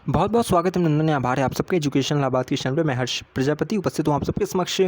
बहुत बहुत स्वागत है नंदन, आभार है आप सबके एजुकेशन लाभार्थी चैनल पे। मैं हर्ष प्रजापति उपस्थित हूँ आप सबके समक्ष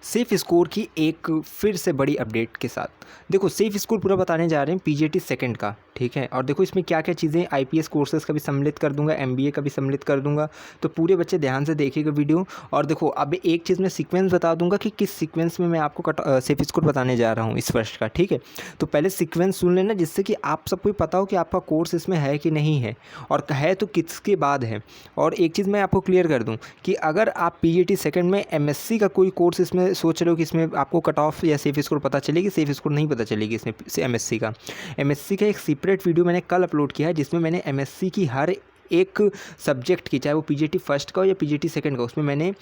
सेफ स्कोर की एक फिर से बड़ी अपडेट के साथ। देखो, सेफ स्कोर पूरा बताने जा रहे हैं पीजीटी सेकंड का, ठीक है। और देखो इसमें क्या क्या चीज़ें, आईपीएस कोर्सेज का भी सम्मिलित कर दूंगा, एमबीए का भी सम्मिलित कर दूंगा, तो पूरे बच्चे ध्यान से देखिएगा वीडियो। और देखो अब एक चीज़ मैं सीक्वेंस बता दूंगा कि किस सीक्वेंस में मैं आपको सेफ स्कोर बताने जा रहा हूँ इस वर्ष का, ठीक है। तो पहले सीक्वेंस सुन लेना जिससे कि आप सबको पता हो कि आपका कोर्स इसमें है कि नहीं है, और है तो किसके बाद है। और एक चीज़ मैं आपको क्लियर कर दूं कि अगर आप पीजीटी सेकंड में एमएससी का कोई कोर्स इसमें सोच रहे हो कि इसमें आपको कट ऑफ या सेफ स्कोर पता चलेगी, सेफ स्कोर नहीं पता चलेगी इसमें एमएससी का एक सेपरेट वीडियो मैंने कल अपलोड किया है जिसमें मैंने एमएससी की हर एक सब्जेक्ट की, चाहे वो पीजीटी फर्स्ट का हो या पीजीटी सेकंड का, उसमें मैंने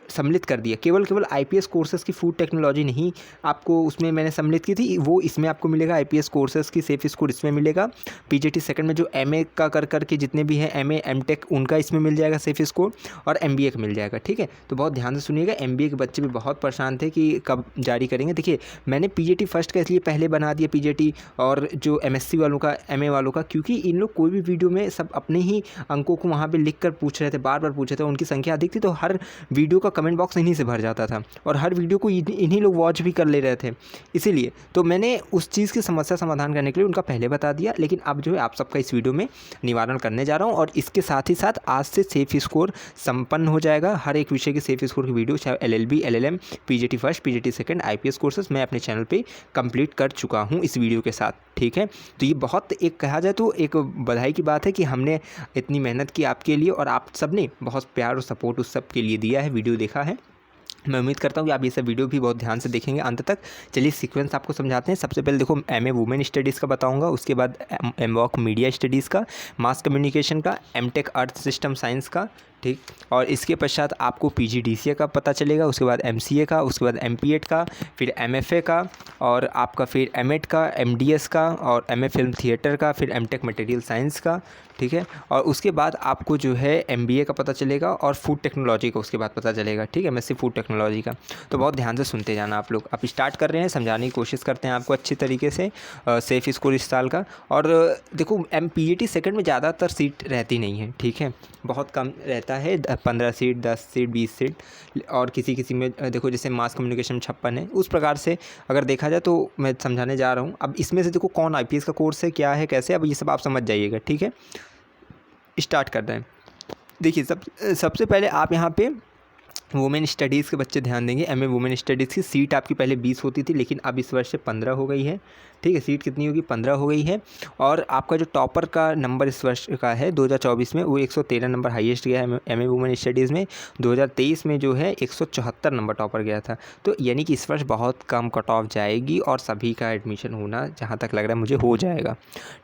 सम्मिलित कर दिया। केवल आईपीएस कोर्सेज़ की फूड टेक्नोलॉजी नहीं आपको उसमें मैंने सम्मिलित की थी, वो इसमें आपको मिलेगा। आईपीएस कोर्सेज़ की सेफ स्कोर इसमें मिलेगा। पीजीटी सेकंड में जो एमए का कर के जितने भी हैं एमए एमटेक, उनका इसमें मिल जाएगा सेफ स्कोर, और एमबीए का मिल जाएगा, ठीक है। तो बहुत ध्यान से सुनिएगा। एमबीए के बच्चे भी बहुत परेशान थे कि कब जारी करेंगे। देखिए, मैंने पीजीटी फर्स्ट का इसलिए पहले बना दिया पीजीटी और जो एमएससी वालों का, एमए वालों का, क्योंकि इन लोग कोई भी वीडियो में सब अपने ही अंकों को वहाँ पर लिख कर पूछ रहे थे, बार बार पूछ रहे थे, उनकी संख्या अधिक थी, तो हर वीडियो का कमेंट बॉक्स इन्हीं से भर जाता था और हर वीडियो को इन्हीं लोग वॉच भी कर ले रहे थे। इसीलिए तो मैंने उस चीज़ की समस्या समाधान करने के लिए उनका पहले बता दिया, लेकिन अब जो है आप सबका इस वीडियो में निवारण करने जा रहा हूं। और इसके साथ ही साथ आज से सेफ स्कोर संपन्न हो जाएगा। हर एक विषय के सेफ स्कोर की वीडियो, चाहे LLB, LLM, PGT first, PGT second, IPS courses, मैं अपने चैनल पर कंप्लीट कर चुका हूँ इस वीडियो के साथ, ठीक है। तो ये बहुत, एक कहा जाए तो एक बधाई की बात है कि हमने इतनी मेहनत की आपके लिए और आप सब ने बहुत प्यार और सपोर्ट उस सब के लिए दिया है, वीडियो देखा है। मैं उम्मीद करता हूँ कि आप ये सब वीडियो भी बहुत ध्यान से देखेंगे अंत तक। चलिए सीक्वेंस आपको समझाते हैं। सबसे पहले देखो, एमए वुमेन स्टडीज़ का बताऊंगा, उसके बाद एमवॉक मीडिया स्टडीज़ का, मास कम्युनिकेशन का, एमटेक अर्थ सिस्टम साइंस का, ठीक। और इसके पश्चात आपको पीजीडीसीए का पता चलेगा, उसके बाद एमसीए का, उसके बाद एमपीएड का, फिर एमएफए का, और आपका फिर एमएड का, एमडीएस का, और एमए फिल्म थिएटर का, फिर एमटेक मटेरियल साइंस का, ठीक है। और उसके बाद आपको जो है एमबीए का पता चलेगा और फूड टेक्नोलॉजी का उसके बाद पता चलेगा, ठीक है, एमएससी फूड टेक्नोलॉजी का। तो बहुत ध्यान से सुनते जाना आप लोग। आप स्टार्ट कर रहे हैं, समझाने की कोशिश करते हैं आपको अच्छी तरीके से सेफ स्कोर इस साल का। और देखो, पीजीटी सेकंड में ज़्यादातर सीट रहती नहीं है, ठीक है, बहुत कम रहता है, 15 सीट, 10 सीट, 20 सीट, और किसी में देखो जैसे मास कम्युनिकेशन में 56 है, उस प्रकार से अगर देखा जाए तो मैं समझाने जा रहा हूँ। अब इसमें से देखो कौन आईपीएस का कोर्स है, क्या है, कैसे, अब ये सब आप समझ जाइएगा, ठीक है। स्टार्ट कर रहे हैं। देखिए, सबसे पहले आप यहाँ पे वुमेन स्टडीज़ के बच्चे ध्यान देंगे। एमए वुमेन स्टडीज़ की सीट आपकी पहले 20 होती थी, लेकिन अब इस वर्ष से 15 हो गई है, ठीक है। सीट कितनी होगी? 15 हो गई है। और आपका जो टॉपर का नंबर इस वर्ष का है 2024 में, वो 113 नंबर हाईएस्ट गया है एमए वुमेन स्टडीज़ में। 2023 में जो है 174 नंबर टॉपर गया था। तो यानी कि इस वर्ष बहुत कम कट ऑफ जाएगी और सभी का एडमिशन होना, जहाँ तक लग रहा है मुझे, हो जाएगा,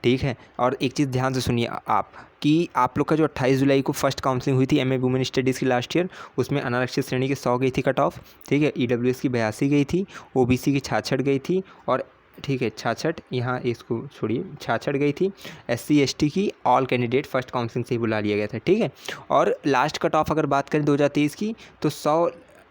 ठीक है। और एक चीज़ ध्यान से सुनिए आप कि आप लोग का जो 28 जुलाई को फर्स्ट काउंसलिंग हुई थी एमए वुमेन स्टडीज़ की लास्ट ईयर, उसमें अनारक्षित श्रेणी की 100 गई थी कट ऑफ, ठीक है। ईडब्ल्यूएस की 82 गई थी, ओबीसी की 66 गई थी, और ठीक है 66, यहाँ इसको छोड़िए, 66 गई थी। एससी एसटी की ऑल कैंडिडेट फर्स्ट काउंसलिंग से ही बुला लिया गया था, ठीक है। और लास्ट कट ऑफ अगर बात करें 2023 की, तो 100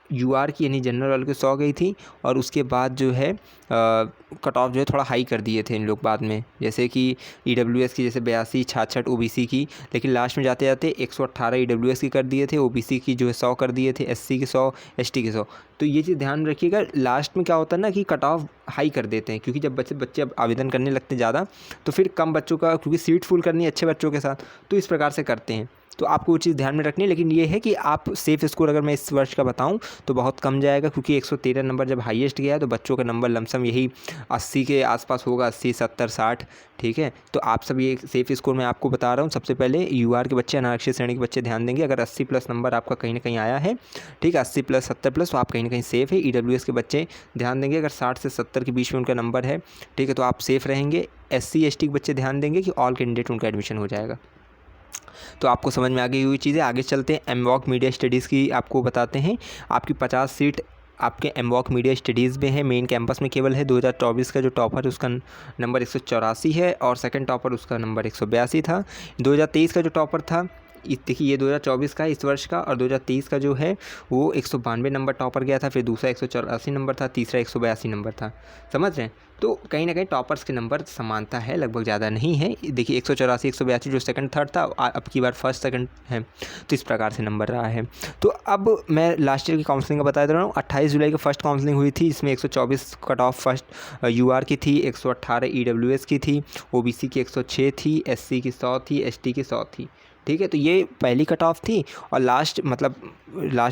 यूआर की यानी जनरल वाले को 100 गई थी, और उसके बाद जो है कट ऑफ जो है थोड़ा हाई कर दिए थे इन लोग बाद में, जैसे कि ईडब्ल्यूएस की जैसे 82, 66 ओबीसी की, लेकिन लास्ट में जाते जाते 118 ईडब्ल्यूएस की कर दिए थे, ओबीसी की जो है 100 कर दिए थे, एससी की 100, एसटी की 100। तो ये चीज़ ध्यान में रखिएगा। लास्ट में क्या होता है ना कि कट ऑफ हाई कर देते हैं, क्योंकि जब बच्चे अब आवेदन करने लगते हैं ज़्यादा, तो फिर कम बच्चों का, क्योंकि सीट फुल करनी है अच्छे बच्चों के साथ, तो इस प्रकार से करते हैं। तो आपको वो चीज़ ध्यान में रखनी है। लेकिन ये है कि आप सेफ स्कोर अगर मैं इस वर्ष का बताऊं तो बहुत कम जाएगा, क्योंकि 113 नंबर जब हाईएस्ट गया है तो बच्चों का नंबर लमसम यही 80 के आसपास होगा, 80, 70, 60, ठीक है। तो आप सब ये सेफ स्कोर मैं आपको बता रहा हूँ। सबसे पहले यूआर के बच्चे, अनारक्षित श्रेणी के बच्चे ध्यान देंगे। अगर 80 प्लस नंबर आपका कहीं ना कहीं आया है, ठीक है, 80 प्लस, 70 प्लस, तो आप कहीं ना कहीं सेफ़ है। ईडब्ल्यूएस के बच्चे ध्यान देंगे, अगर 60 से 70 के बीच में उनका नंबर है, ठीक है, तो आप सेफ़ रहेंगे। एससी एसटी के बच्चे ध्यान देंगे कि ऑल कैंडिडेट उनका एडमिशन हो जाएगा। तो आपको समझ में आ गई हुई चीज़ें। आगे चलते हैं, एमवॉक मीडिया स्टडीज़ की आपको बताते हैं। आपकी 50 सीट आपके एमवॉक मीडिया स्टडीज़ में है, मेन कैंपस में केवल है। 2024 का जो टॉपर है उसका नंबर 184 है, और सेकंड टॉपर उसका नंबर 182 था। 2023 का जो टॉपर था, देखिए ये 2024 का है इस वर्ष का, और 2023 का जो है वो 192 नंबर टॉपर गया था, फिर दूसरा 184 नंबर था, तीसरा 182 नंबर था, समझ रहे हैं। तो कहीं ना कहीं टॉपर्स के नंबर समानता है, लगभग ज़्यादा नहीं है। देखिए 184 182 जो सेकंड थर्ड था अब की बार फर्स्ट सेकंड है, तो इस प्रकार से नंबर रहा है। तो अब मैं लास्ट ईयर की काउंसलिंग का बता दे रहा हूँ। 28 जुलाई को फर्स्ट काउंसलिंग हुई थी, इसमें 124 कट ऑफ फर्स्ट यूआर की थी, 118 ईडब्ल्यूएस की थी, ओबीसी की 106 थी, एससी की 100 थी, एसटी की 100 थी। ठीक है, तो ये पहली कट ऑफ थी। और लास्ट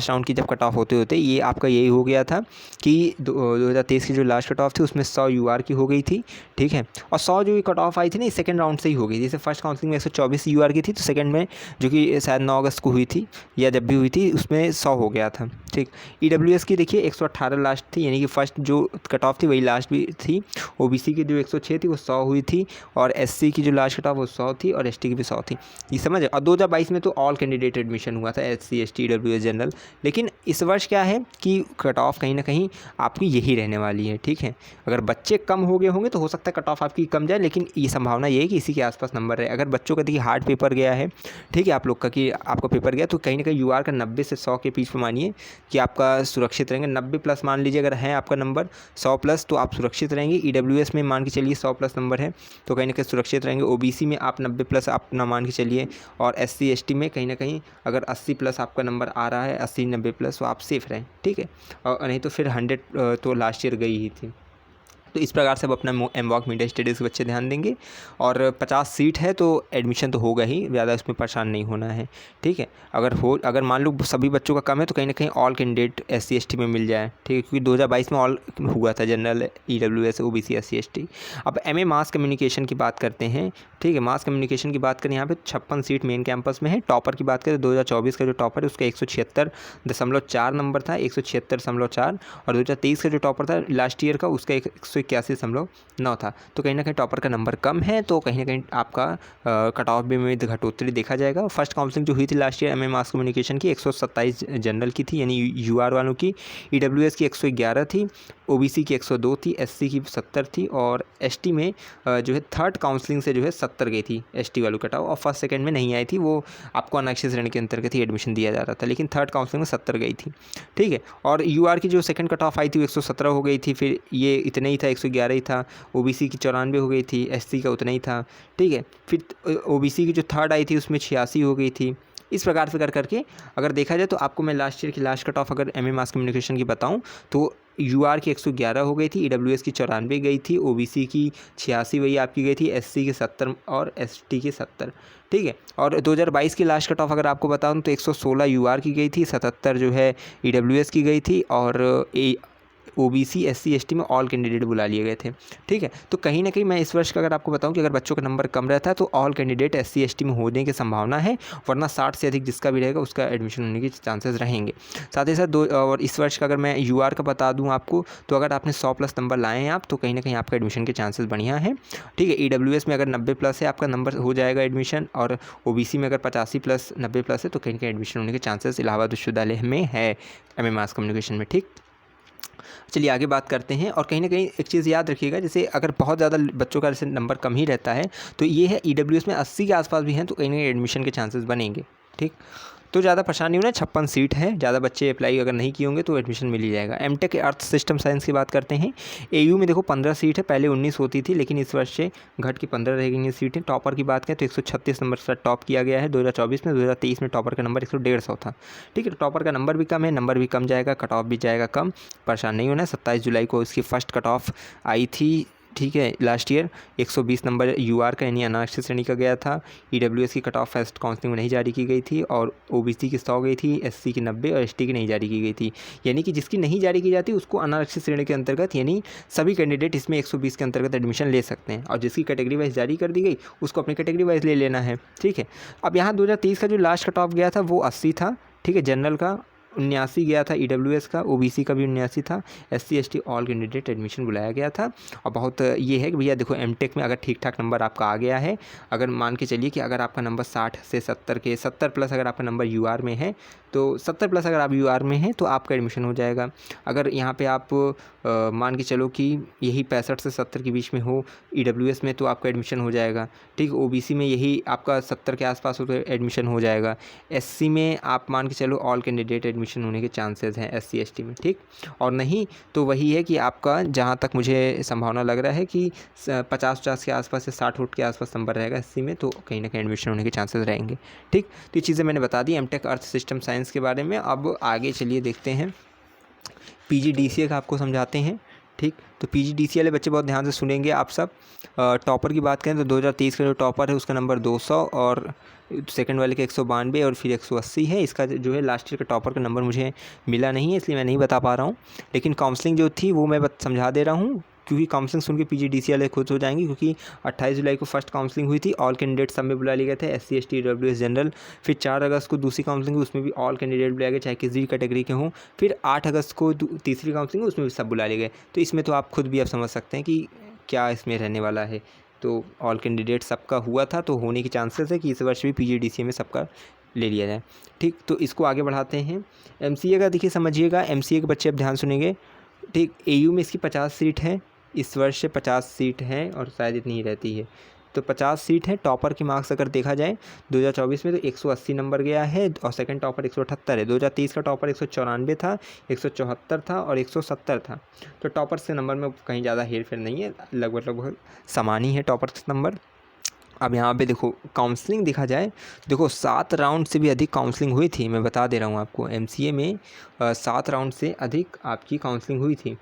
राउंड की जब कट ऑफ होते होते ये आपका यही हो गया था कि 2023 की जो लास्ट कट ऑफ थी उसमें 100 यूआर की हो गई थी। ठीक है, और 100 जो कट ऑफ आई थी ना, सेकंड राउंड से ही हो गई। जैसे फर्स्ट काउंसलिंग में 124 यूआर की थी, तो सेकंड में जो कि शायद 9 अगस्त को हुई थी या जब भी हुई थी उसमें 100 हो गया था। ठीक, ईडब्ल्यूएस की देखिए 118 लास्ट थी, यानी कि फर्स्ट जो कट ऑफ थी वही लास्ट भी थी। ओबीसी की जो 106 थी वो 100 हुई थी, और एससी की जो लास्ट कट ऑफ वो 100 थी, और एसटी की भी 100 थी। ये समझ। और 2022 में तो ऑल कैंडिडेट एडमिशन हुआ था, एससी एसटी ईडब्ल्यूएस जनरल। लेकिन इस वर्ष क्या है कि कट ऑफ कहीं ना कहीं आपकी यही रहने वाली है। ठीक है, अगर बच्चे कम हो गए होंगे तो हो सकता है कट ऑफ आपकी कम जाए, लेकिन ये संभावना ये है कि इसी के आसपास नंबर रहे। अगर बच्चों का देखिए हार्ड पेपर गया है, ठीक है, आप लोग का कि आपका पेपर गया, तो कहीं ना कहीं यूआर का 90 से 100 के बीच में मानिए कि आपका सुरक्षित रहेंगे। 90 प्लस मान लीजिए अगर है आपका नंबर 100 प्लस, तो आप सुरक्षित रहेंगे। ईडब्ल्यूएस में मान के चलिए 100 प्लस नंबर है तो कहीं ना कहीं सुरक्षित रहेंगे। ओबीसी में आप 90 प्लस आप ना मान के चलिए, और एससी एसटी में कहीं ना कहीं अगर 80 प्लस आपका नंबर आ रहा है, 80 90 प्लस, तो आप सेफ रहें। ठीक है, और नहीं तो फिर 100 तो लास्ट ईयर गई ही थी। तो इस प्रकार से अब अपना एमवॉक मीडिया स्टडीज़ के बच्चे ध्यान देंगे। और 50 सीट है तो एडमिशन तो होगा ही, ज़्यादा उसमें परेशान नहीं होना है। ठीक है, अगर मान लो सभी बच्चों का कम है तो कहीं ना कहीं ऑल कैंडिडेट SC ST में मिल जाए। ठीक है, क्योंकि 2022 में ऑल हुआ था, general EWS OBC SC ST। अब MA मास कम्युनिकेशन की बात करते हैं। ठीक है, मास कम्युनिकेशन की बात करें, यहाँ पे 56 सीट मेन कैंपस में है। टॉपर की बात करें, 2024 का जो टॉपर है उसका 176.4 नंबर था, 176.4। और 2023 का जो टॉपर था लास्ट ईयर का, उसका 181.9 था। तो कहीं ना कहीं टॉपर का नंबर कम है, तो कहीं ना कहीं आपका कट ऑफ भी में घटोतरी देखा जाएगा। फर्स्ट काउंसलिंग जो हुई थी last year MA mass communication की 127 जनरल की थी, यानी UR वालों की। EWS की 111 थी, OBC की 102 थी, SC की 70 थी, और ST में जो है थर्ड काउंसलिंग से जो है 70 गई थी ST वालों कट ऑफ। और फर्स्ट सेकंड में नहीं आई थी, वो आपको अनारक्षित श्रेणी के अंतर्गत ही एडमिशन दिया जा रहा था, लेकिन थर्ड काउंसलिंग में 70 गई थी। ठीक है, और UR की जो सेकंड कट ऑफ आई थी वो 117 हो गई थी, फिर ये इतने ही था, 111 ही था। OBC की 94 हो गई थी, SC का उतना ही था। ठीक है, फिर OBC की जो थर्ड आई थी उसमें 86 हो गई थी। इस प्रकार से कर करके अगर देखा जाए तो आपको मैं लास्ट ईयर की लास्ट कट ऑफ अगर MA मास कम्युनिकेशन की बताऊं तो UR की 111 हो गई थी, EWS की 94 गई थी, OBC की 86 वही आपकी गई थी, SC की 70 और ST की 70। ठीक है, और 2022 की लास्ट कट ऑफ अगर आपको बताऊं तो 116 UR की गई थी, 77 जो है EWS की गई थी, और OBC SC ST में ऑल कैंडिडेट बुला लिए गए थे। ठीक है, तो कहीं ना कहीं मैं इस वर्ष का अगर आपको बताऊं कि अगर बच्चों का नंबर कम रहता है तो ऑल कैंडिडेट SC ST में होने की संभावना है, वरना 60 से अधिक जिसका भी रहेगा उसका एडमिशन होने के चांसेस रहेंगे। साथ ही साथ और इस वर्ष का अगर मैं UR का बता दूँ आपको, तो अगर आपने 100 प्लस नंबर लाए हैं आप, तो कहीं ना कहीं आपका एडमिशन के चांसेस बढ़िया हैं। ठीक है, EWS में अगर 90 प्लस है आपका नंबर हो जाएगा एडमिशन, और OBC में अगर 85 प्लस 90 प्लस है तो कहीं ना कहीं एडमिशन होने के चांसेस इलाहाबाद विश्वविद्यालय में है MA मास कम्युनिकेशन में। ठीक, चलिए आगे बात करते हैं। और कहीं ना कहीं एक चीज़ याद रखिएगा, जैसे अगर बहुत ज़्यादा बच्चों का जैसे नंबर कम ही रहता है तो ये है EWS में 80 के आसपास भी हैं तो कहीं ना कहीं एडमिशन के चांसेस बनेंगे। ठीक, तो ज़्यादा परेशान नहीं होना, 56 सीट है, ज़्यादा बच्चे अप्लाई अगर नहीं किए होंगे तो एडमिशन मिल ही जाएगा। MTech अर्थ सिस्टम साइंस की बात करते हैं। AU में देखो 15 सीट है, पहले 19 होती थी, लेकिन इस वर्ष से घट के 15 रह गई हैं सीटें। टॉपर की बात करें तो 136 नंबर से टॉप किया गया है 2024 में। 2023 में टॉपर का नंबर 150 था। ठीक है, तो टॉपर का नंबर भी कम है, नंबर भी कम जाएगा, कट ऑफ भी जाएगा कम, परेशान नहीं होना है। 27 जुलाई को इसकी फर्स्ट कट ऑफ आई थी। ठीक है, लास्ट ईयर 120 नंबर UR का यानी अनारक्षित श्रेणी का गया था। EWS की कट ऑफ फर्स्ट काउंसलिंग में नहीं जारी की गई थी, और OBC की 100 गई थी, SC की 90 और ST की नहीं जारी की गई थी। यानी कि जिसकी नहीं जारी की जाती उसको अनारक्षित श्रेणी के अंतर्गत, यानी सभी कैंडिडेट इसमें 120 के अंतर्गत एडमिशन ले सकते हैं, और जिसकी कैटेगरी वाइज जारी कर दी गई उसको अपनी कैटेगरी वाइज ले लेना है। ठीक है, अब यहाँ 2023 का जो लास्ट कट ऑफ गया था वो 80 था। ठीक है, जनरल का 79 गया था, EWS का, OBC का भी 79 था, SC ST all candidate admission बुलाया गया था। और बहुत ये है कि भैया देखो MTech में अगर ठीक ठाक नंबर आपका आ गया है, अगर मान के चलिए कि अगर आपका नंबर 60 से 70 के 70 प्लस अगर आपका नंबर UR में है तो 70 प्लस अगर आप UR में हैं तो आपका एडमिशन हो जाएगा। अगर यहाँ पे आप मान के चलो कि यही 65 से 70 के बीच में हो EWS में तो आपका एडमिशन हो जाएगा। ठीक, OBC में यही आपका 70 के आसपास हो तो एडमिशन हो जाएगा। SC में आप मान के चलो ऑल कैंडिडेट एडमिशन एडमिशन होने के चांसेस हैं SC ST में, ठीक। और नहीं तो वही है कि आपका जहाँ तक मुझे संभावना लग रहा है कि 50-50 के आसपास या 60-60 के आसपास नंबर रहेगा SC में, तो कहीं ना कहीं एडमिशन होने के चांसेस रहेंगे, ठीक। तो ये चीज़ें मैंने बता दी MTech अर्थ सिस्टम साइंस के बारे में। अब आगे चलिए देखते हैं PGDCA का आपको समझाते हैं, ठीक। तो PGDCA वाले बच्चे बहुत ध्यान से सुनेंगे आप सब। टॉपर की बात करें तो 2023 का जो टॉपर है उसका नंबर 200 और सेकंड वाले का 192 और फिर 180 है। इसका जो है लास्ट ईयर का टॉपर का नंबर मुझे मिला नहीं है, इसलिए मैं नहीं बता पा रहा हूँ। लेकिन काउंसलिंग जो थी वो मैं समझा दे रहा हूँ, क्योंकि काउंसलिंग सुन के PGDCA वाले खुश हो जाएंगे, क्योंकि 28 जुलाई को फर्स्ट काउंसलिंग हुई थी। ऑल कैंडिडेट सब में बुला लिए गए थे, SC ST EWS जनरल। फिर 4 अगस्त को दूसरी काउंसलिंग हुई, उसमें भी ऑल कैंडिडेट बुलाए गए, चाहे किसी भी कैटेगरी के हों। फिर 8 अगस्त को तीसरी काउंसलिंग हुई, उसमें भी सब बुला लिए गए। तो इसमें तो आप खुद भी आप समझ सकते हैं कि क्या इसमें रहने वाला है। तो ऑल कैंडिडेट सबका हुआ था, तो होने की चांसेस है कि इस वर्ष भी PGDCA में सबका ले लिया जाए, ठीक। तो इसको आगे बढ़ाते हैं। MCA का देखिए समझिएगा, MCA के बच्चे अब ध्यान सुनेंगे, ठीक। AU में इसकी 50 सीट है, इस वर्ष से 50 सीट है और शायद इतनी ही रहती है, तो 50 सीट है। टॉपर के मार्क्स अगर देखा जाए 2024 में तो 180 नंबर गया है और सेकंड टॉपर 178 है। 2023 का टॉपर 194 था, 174 था और 170 था। तो टॉपर्स के नंबर में कहीं ज़्यादा हेर फेर नहीं है, लगभग समान ही है टॉपर्स नंबर। अब यहाँ पे देखो काउंसलिंग देखा जाए, देखो 7 राउंड से भी अधिक काउंसलिंग हुई थी। मैं बता दे रहा हूँ आपको, MCA में 7 राउंड से अधिक आपकी काउंसलिंग हुई थी।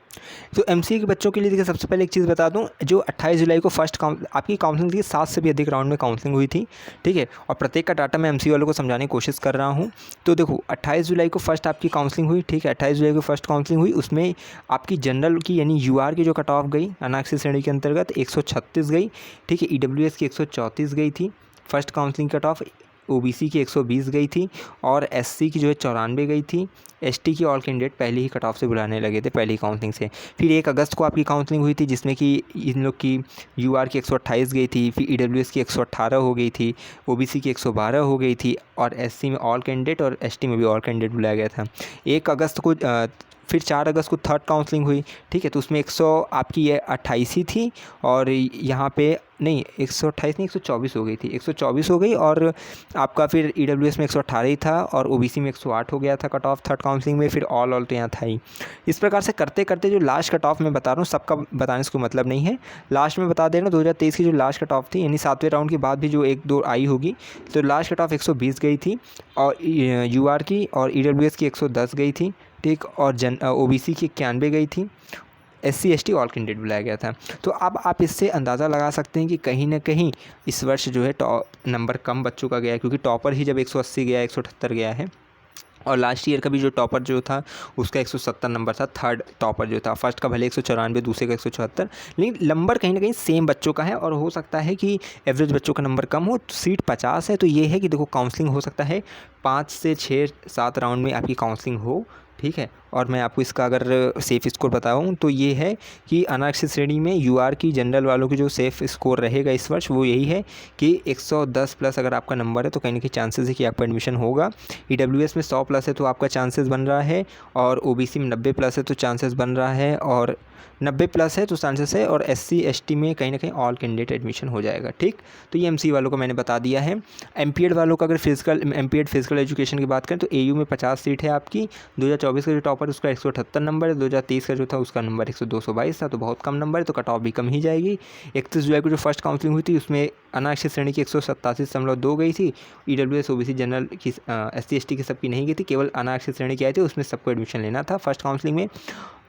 तो MCA के बच्चों के लिए देखिए सबसे पहले एक चीज़ बता दूँ, जो 28 जुलाई को फर्स्ट आपकी काउंसलिंग थी, 7 से भी अधिक राउंड में काउंसलिंग हुई थी, ठीक है। और प्रत्येक का डाटा मैं MCA वालों को समझाने की कोशिश कर रहा हूँ। तो देखो 28 जुलाई को फर्स्ट आपकी काउंसलिंग हुई, ठीक है। 28 जुलाई को फर्स्ट काउंसलिंग हुई, उसमें आपकी जनरल की यानी UR की जो कट ऑफ गई अनारक्षित श्रेणी के अंतर्गत 136 गई, ठीक है। EWS की 134 गई थी first counselling cut off, OBC की 120 गई थी और SC की जो है 94 गई थी। ST की ऑल कैंडिडेट पहले ही कट ऑफ से बुलाने लगे थे पहली काउंसलिंग से। फिर 1 अगस्त को आपकी काउंसलिंग हुई थी, जिसमें कि इन लोग की UR की 128 गई थी, फिर EWS की 118 हो गई थी, OBC की 112 हो गई थी और SC में ऑल कैंडिडेट और ST में भी ऑल कैंडिडेट बुलाया गया था। 1 अगस्त को फिर 4 अगस्त को थर्ड काउंसलिंग हुई, ठीक है। तो उसमें 100 आपकी ये 28 ही थी और यहाँ पे नहीं 128 नहीं 124 हो गई थी, 124 हो गई और आपका फिर EWS में 118 ही था और OBC में 108 हो गया था कट ऑफ थर्ड काउंसलिंग में। फिर ऑल तो यहाँ था ही। इस प्रकार से करते करते जो लास्ट कट ऑफ मैं बता रहा हूँ, सबका बताने से कोई मतलब नहीं है, लास्ट में बता दे रहा हूँ। 2023 की जो लास्ट कट ऑफ थी, यानी 7वें राउंड के बाद भी जो 1-2 आई होगी, तो लास्ट कट ऑफ 120 गई थी और UR की और EWS की 110 गई थी, ठीक। और OBC की 91 गई थी, SC ST ऑल कैंडिडेट बुलाया गया था। तो अब आप इससे अंदाज़ा लगा सकते हैं कि कहीं ना कहीं इस वर्ष जो है नंबर कम बच्चों का गया है, क्योंकि टॉपर ही जब 180 गया, 178 गया है। और लास्ट ईयर का भी जो टॉपर जो था उसका 170 नंबर था, थर्ड टॉपर जो था। फर्स्ट का भले 194, दूसरे का 174, लेकिन नंबर कहीं ना कहीं सेम बच्चों का है और हो सकता है कि एवरेज बच्चों का नंबर कम हो। सीट 50 है, तो ये है कि देखो काउंसलिंग हो सकता है 5 से 6-7 राउंड में आपकी काउंसलिंग हो, ठीक है। और मैं आपको इसका अगर सेफ़ स्कोर बताऊँ तो ये है कि अनारक्षित श्रेणी में UR की जनरल वालों की जो सेफ़ स्कोर रहेगा इस वर्ष वो यही है कि 110 प्लस अगर आपका नंबर है तो कहीं ना कहीं चांसेस है कि आपका एडमिशन होगा। EWS में 100 प्लस है तो आपका चांसेस बन रहा है और OBC में 90 प्लस है तो चांसेस बन रहा है और 90 प्लस है तो चांसेस है और SC ST में कहीं ना कहीं ऑल कैंडिडेट एडमिशन हो जाएगा, ठीक। तो ये MCA वालों को मैंने बता दिया है। MPED वालों का अगर MPED फिजिकल एजुकेशन की बात करें तो AU में 50 सीट है आपकी। 2024 का जो टॉपर उसका 178 नंबर है, 2023 का जो था उसका नंबर 222 था, तो बहुत कम नंबर है, तो कट ऑफ भी कम ही जाएगी। 31 जुलाई को जो फर्स्ट काउंसलिंग हुई थी उसमें अनारक्षित श्रेणी की 187.2 गई थी। EWS OBC जनरल की SC ST की सबकी नहीं गई थी, केवल अनारक्षित श्रेणी की आई थी, उसमें सबको एडमिशन लेना था फर्स्ट काउंसलिंग में।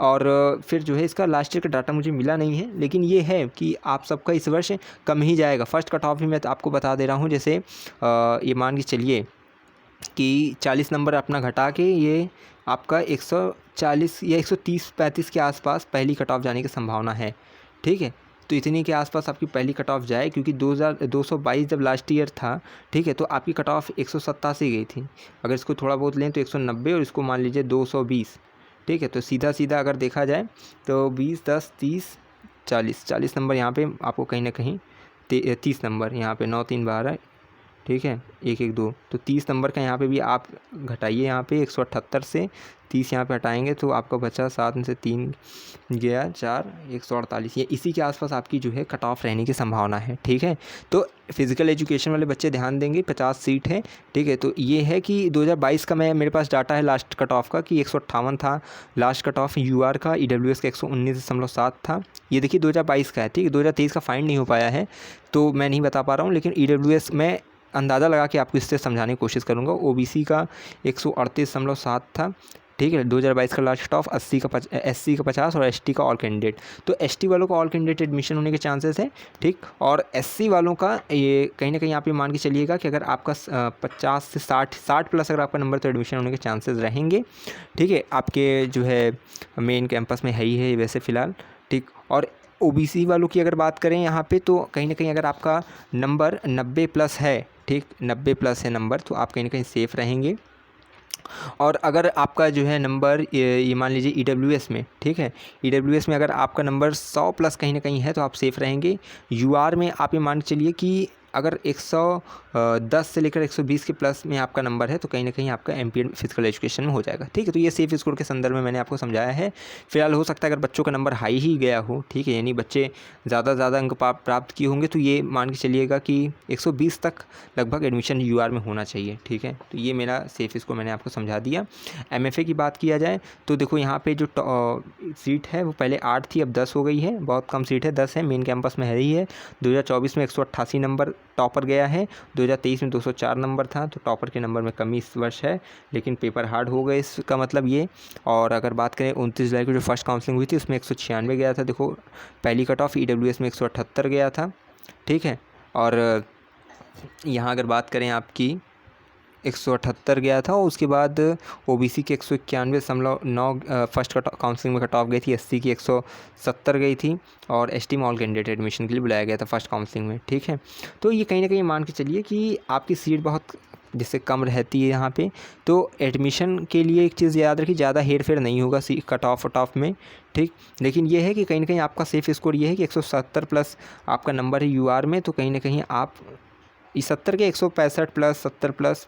और फिर जो है इसका लास्ट ईयर का डाटा मुझे मिला नहीं है, लेकिन ये है कि आप सबका इस वर्ष कम ही जाएगा। फर्स्ट कट ऑफ भी मैं आपको बता दे रहा हूँ, जैसे ये मान के चलिए कि 40 नंबर अपना घटा के ये आपका 140 या 130-135 के आसपास पहली कट ऑफ जाने की संभावना है, ठीक है। तो इतनी के आसपास आपकी पहली कट ऑफ जाए, क्योंकि 222 जब लास्ट ईयर था, ठीक है, तो आपकी कट ऑफ 187 गई थी। अगर इसको थोड़ा बहुत लें तो 190 और इसको मान लीजिए 220, ठीक है। तो सीधा सीधा अगर देखा जाए तो 20, 10, 30, 40 नंबर यहाँ पे आपको कहीं ना कहीं 30 नंबर यहाँ पे 9, 3, 12, ठीक है, 1 1 2, तो 30 नंबर का यहाँ पे भी आप घटाइए, यहाँ पे 178 से 30 यहाँ पे हटाएंगे तो आपका बचा 7 में से 3 गया 4, 148। ये इसी के आसपास आपकी जो है कट ऑफ रहने की संभावना है। ठीक है, तो फिज़िकल एजुकेशन वाले बच्चे ध्यान देंगे, 50 सीट है। ठीक है, तो ये है कि 2022 का मेरे पास डाटा है लास्ट कट ऑफ का कि 158 था लास्ट कट ऑफ यूआर का, ईडब्ल्यूएस का 119.7 था। ये देखिए 2022 का है। ठीक है, 2023 का फाइंड नहीं हो पाया है तो मैं नहीं बता पा रहा हूँ, लेकिन ईडब्ल्यूएस में अंदाज़ा लगा के आपको इससे समझाने की कोशिश करूँगा। ओबीसी का 138.7 था। ठीक है, 2022 का लास्ट ऑफ 80 का एससी का 50 और एसटी का ऑल कैंडिडेट। तो एसटी वालों का ऑल कैंडिडेट एडमिशन होने के चांसेस है। ठीक, और एससी वालों का ये कहीं ना कहीं आप ये मान के चलिएगा कि अगर आपका 50 से 60 प्लस अगर आपका नंबर तो एडमिशन होने के चांसेस रहेंगे। ठीक है, आपके जो है मेन कैंपस में है ही है वैसे फ़िलहाल। ठीक, और ओबीसी वालों की अगर बात करें यहाँ पे तो कहीं ना कहीं अगर आपका नंबर 90 प्लस है, ठीक 90 प्लस है नंबर, तो आप कहीं ना कहीं सेफ़ रहेंगे। और अगर आपका जो है नंबर ये मान लीजिए ईडब्ल्यूएस में, ठीक है, ईडब्ल्यूएस में अगर आपका नंबर 100 प्लस कहीं ना कहीं है तो आप सेफ़ रहेंगे। यूआर में आप ये मान के चलिए कि अगर 110 से लेकर 120 के प्लस में आपका नंबर है तो कहीं ना कहीं आपका एमपीएड फिजिकल एजुकेशन में हो जाएगा। ठीक है, तो ये सेफ स्कोर के संदर्भ में मैंने आपको समझाया है। फिलहाल हो सकता है अगर बच्चों का नंबर हाई ही गया हो, ठीक है, यानी बच्चे ज़्यादा अंक प्राप्त किए होंगे तो ये मान के चलिएगा कि 120 तक लगभग एडमिशन यूआर में होना चाहिए। ठीक है, तो ये मेरा सेफ स्कोर मैंने आपको समझा दिया। एमएफए की बात किया जाए तो देखो यहाँ पे जो सीट है वो पहले 8 थी, अब 10 हो गई है। बहुत कम सीट है, 10 है, मेन कैंपस में है ही है। 2024 में 188 नंबर टॉपर गया है। 2023 में 204 नंबर था, तो टॉपर के नंबर में कमी इस वर्ष है, लेकिन पेपर हार्ड हो गए इसका मतलब ये। और अगर बात करें 29 जुलाई को जो फर्स्ट काउंसलिंग हुई थी उसमें 196 गया था। देखो पहली कट ऑफ ईडब्ल्यूएस में 178 गया था। ठीक है, और यहाँ अगर बात करें आपकी 178 गया था, और उसके बाद ओबीसी की 191.9 फर्स्ट काउंसलिंग में कट ऑफ गई थी। एससी की 170 गई थी, और एसटी में ऑल कैंडिडेट एडमिशन के लिए बुलाया गया था फर्स्ट काउंसलिंग में। ठीक है, तो ये कहीं ना कहीं मान के चलिए कि आपकी सीट बहुत जिससे कम रहती है यहाँ पे, तो एडमिशन के लिए एक चीज़ याद रखिए, ज़्यादा हेर फेर नहीं होगा कट ऑफ में। ठीक, लेकिन ये है कि कहीं ना कहीं आपका सेफ स्कोर ये है कि 170 प्लस आपका नंबर है यूआर में, तो कहीं ना कहीं आप 70 के 165 प्लस 70 प्लस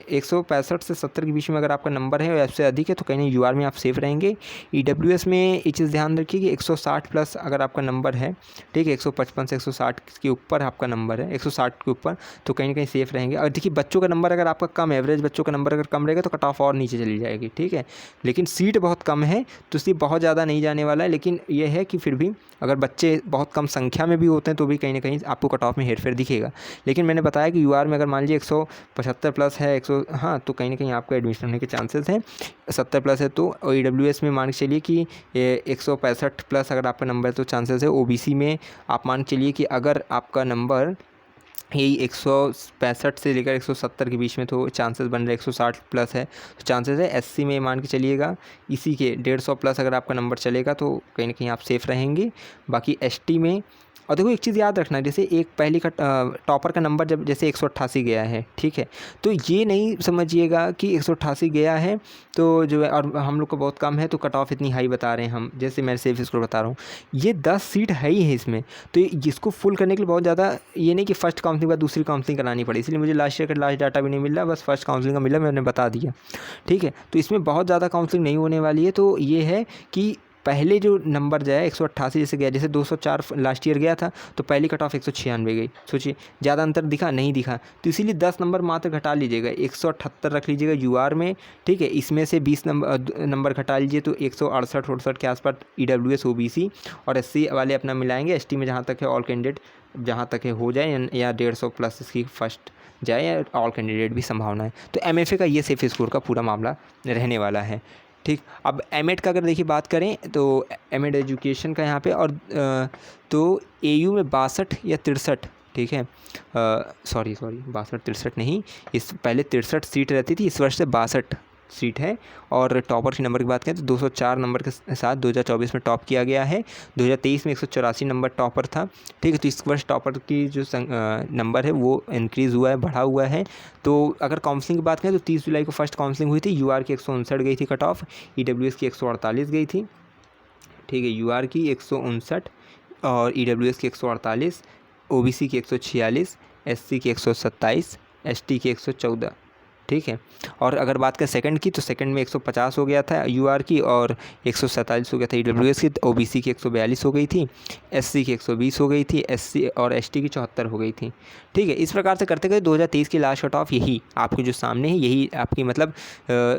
165 से 70 के बीच में अगर आपका नंबर है और उससे अधिक है तो कहीं ना यूआर में आप सेफ रहेंगे। ईडब्ल्यूएस में ये चीज़ ध्यान रखिए कि 160 प्लस अगर आपका नंबर है, ठीक है, 155 से 160 के ऊपर आपका नंबर है, 160 के ऊपर, तो कहीं ना कहीं सेफ रहेंगे। और देखिए बच्चों का नंबर अगर आपका कम, एवरेज बच्चों का नंबर अगर कम रहेगा तो कट ऑफ और नीचे चली जाएगी। ठीक है, लेकिन सीट बहुत कम है तो इसलिए बहुत ज़्यादा नहीं जाने वाला है, लेकिन यह है कि फिर भी अगर बच्चे बहुत कम संख्या में भी होते हैं तो भी कहीं ना कहीं आपको कट ऑफ में हेरफेर दिखेगा। लेकिन मैंने बताया कि यूआर में अगर मान लीजिए 175 प्लस है, 100, हाँ, तो कहीं ना कहीं आपको एडमिशन होने के चांसेस हैं। 70 प्लस है तो, और ईडब्ल्यूएस में मान के चलिए कि 165 प्लस अगर आपका नंबर है तो चांसेस है। ओबीसी में आप मान के चलिए कि अगर आपका नंबर यही 165 से लेकर 170 के बीच में तो चांसेस बन रहे 160 प्लस है तो चांसेस है। एससी में मान के चलिएगा इसी के 150 प्लस अगर आपका नंबर चलेगा तो कहीं ना कहीं आप सेफ़ रहेंगे। बाकी एसटी में, और देखो एक चीज़ याद रखना, जैसे एक पहली का टॉपर का नंबर जब जैसे 188 गया है, ठीक है, तो ये नहीं समझिएगा कि 188 गया है तो जो है, और हम लोग को बहुत कम है तो कट ऑफ इतनी हाई बता रहे हैं हम, जैसे मैं सेफ स्कोर बता रहा हूँ, ये 10 सीट है ही है इसमें, तो जिसको फुल करने के लिए बहुत ज़्यादा ये नहीं कि फर्स्ट काउंसलिंग बाद दूसरी काउंसलिंग करानी पड़ी, इसलिए मुझे लास्ट ईयर का लास्ट डाटा भी नहीं मिल रहा, बस फर्स्ट काउंसलिंग का मिला, मैंने बता दिया। ठीक है, तो इसमें बहुत ज़्यादा काउंसलिंग नहीं होने वाली है। तो ये है कि पहले जो नंबर जाए 188 जैसे गया, जैसे 204 लास्ट ईयर गया था तो पहली कट ऑफ 196 गई। सोचिए ज़्यादा अंतर दिखा नहीं दिखा, तो इसीलिए 10 नंबर मात्र घटा लीजिएगा, 178 रख लीजिएगा यूआर में। ठीक है, इसमें से 20 नंबर घटा लीजिए तो 168 के आसपास ईडब्ल्यूएस ओबीसी और एससी वाले अपना मिलाएंगे। एसटी में जहाँ तक है ऑल कैंडिडेट जहाँ तक है हो जाए, या 150 प्लस इसकी फर्स्ट जाए, या ऑल कैंडिडेट भी संभावना है। तो एमएफए का ये सेफ स्कोर का पूरा मामला रहने वाला है। ठीक, अब एमएड का अगर देखिए बात करें तो एमएड एजुकेशन का यहाँ पे, और तो एयू में 62 या 63, ठीक है, सॉरी 62 63 नहीं, इस पहले 63 सीट रहती थी, इस वर्ष से 62 सीट है। और टॉपर के नंबर की बात करें तो 204 नंबर के साथ 2024 में टॉप किया गया है। 2023 में 184 नंबर टॉपर था। ठीक है, तो इस वर्ष टॉपर की जो नंबर है वो इंक्रीज़ हुआ है, बढ़ा हुआ है। तो अगर काउंसलिंग की बात करें तो 30 जुलाई को फर्स्ट काउंसलिंग हुई थी, यूआर की 159 गई थी कट ऑफ, ईडब्ल्यूएस की 148 गई थी। ठीक है, यूआर की 159 और ईडब्ल्यूएस की 148, ओबीसी की 146, एससी की 127 एसटी की 114, ठीक है। और अगर बात करें सेकंड की, तो सेकंड में 150 हो गया था यूआर की, और 147 हो गया था ईडब्ल्यूएस की। ओबीसी की 142 हो गई थी, एससी की 120 हो गई थी, एससी और एसटी की 74 हो गई थी, ठीक है। इस प्रकार से करते करते 2023 की लास्ट कट ऑफ यही आपके जो सामने है, यही आपकी मतलब